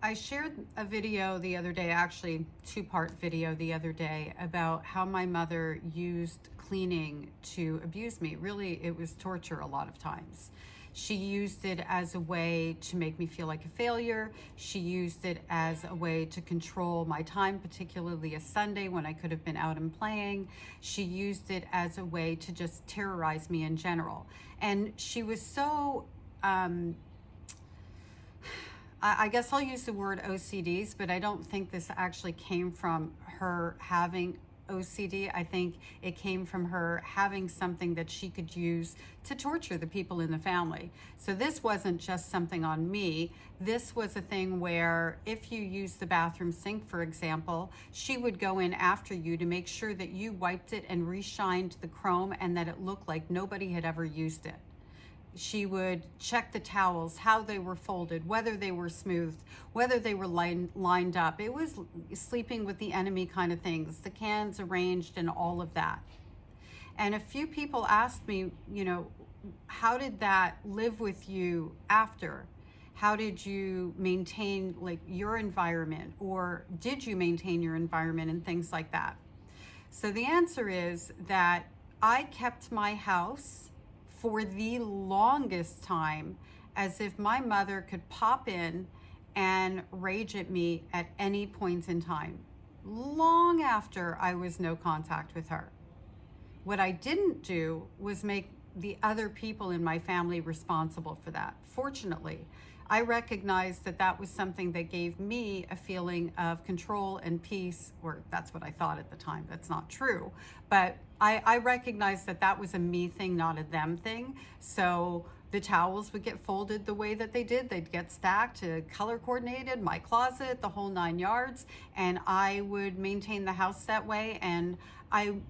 I shared a video the other day, actually two-part video the other day, about how my mother used cleaning to abuse me. Really, it was torture a lot of times. She used it as a way to make me feel like a failure. She used it as a way to control my time, particularly a Sunday when I could have been out and playing. She used it as a way to just terrorize me in general. And she was so, I guess I'll use the word OCDs, but I don't think this actually came from her having OCD. I think it came from her having something that she could use to torture the people in the family. So this wasn't just something on me. This was a thing where if you use the bathroom sink, for example, she would go in after you to make sure that you wiped it and reshined the chrome and that it looked like nobody had ever used it. She would check the towels, how they were folded, whether they were smoothed, whether they were lined up. It was sleeping with the enemy kind of things, the cans arranged and all of that. And a few people asked me, how did that live with you after? How did you maintain your environment, or did you maintain your environment and things like that? So the answer is that I kept my house for the longest time as if my mother could pop in and rage at me at any point in time, long after I was no contact with her. What I didn't do was make the other people in my family responsible for that. Fortunately, I recognized that that was something that gave me a feeling of control and peace, or that's what I thought at the time. That's not true. But I recognized that that was a me thing, not a them thing. So the towels would get folded the way that they did. They'd get stacked, color coordinated, my closet, the whole 9 yards. And I would maintain the house that way. And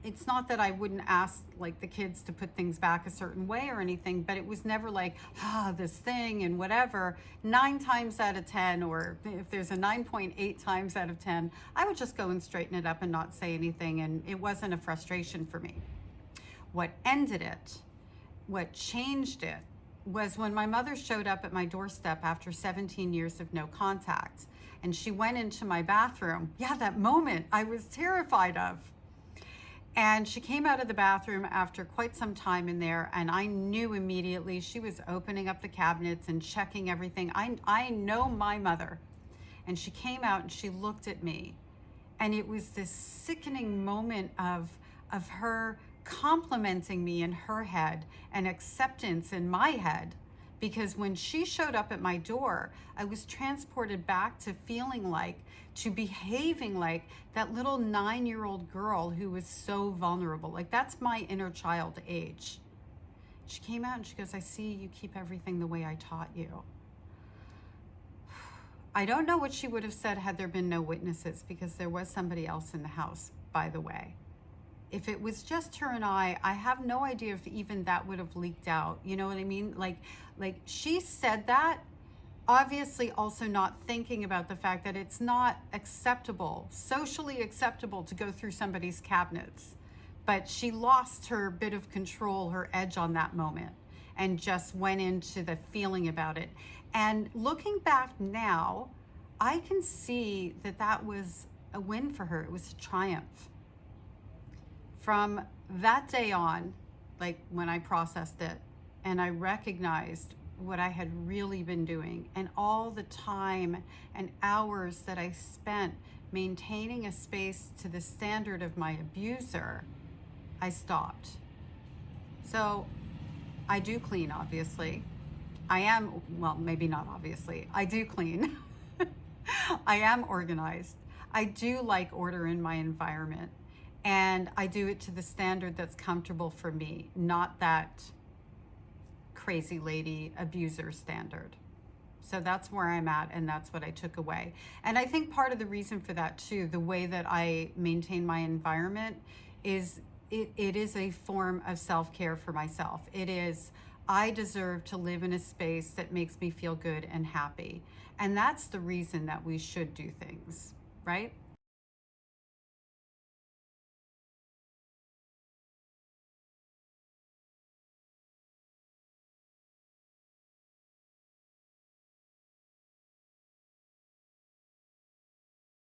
it's not that I wouldn't ask the kids to put things back a certain way or anything, but it was never this thing and whatever. 9 times out of 10, or if there's a 9.8 times out of 10, I would just go and straighten it up and not say anything. And it wasn't a frustration for me. What ended it, what changed it, was when my mother showed up at my doorstep after 17 years of no contact. And she went into my bathroom. Yeah, that moment I was terrified of. And she came out of the bathroom after quite some time in there, and I knew immediately she was opening up the cabinets and checking everything. I know my mother. And she came out and she looked at me. And it was this sickening moment of her complimenting me in her head and acceptance in my head. Because when she showed up at my door, I was transported back to behaving like that little 9-year-old girl who was so vulnerable. That's my inner child age. She came out and she goes, "I see you keep everything the way I taught you." I don't know what she would have said had there been no witnesses, because there was somebody else in the house, by the way. If it was just her and I have no idea if even that would have leaked out. You know what I mean? She said that, obviously also not thinking about the fact that it's not acceptable, socially acceptable, to go through somebody's cabinets. But she lost her bit of control, her edge on that moment, and just went into the feeling about it. And looking back now, I can see that that was a win for her. It was a triumph. From that day on, when I processed it and I recognized what I had really been doing and all the time and hours that I spent maintaining a space to the standard of my abuser, I stopped. So I do clean, obviously. Maybe not obviously. I do clean. I am organized. I do like order in my environment. And I do it to the standard that's comfortable for me, not that crazy lady abuser standard. So that's where I'm at, and that's what I took away. And I think part of the reason for that too, the way that I maintain my environment, is it is a form of self-care for myself. It is, I deserve to live in a space that makes me feel good and happy. And that's the reason that we should do things, right?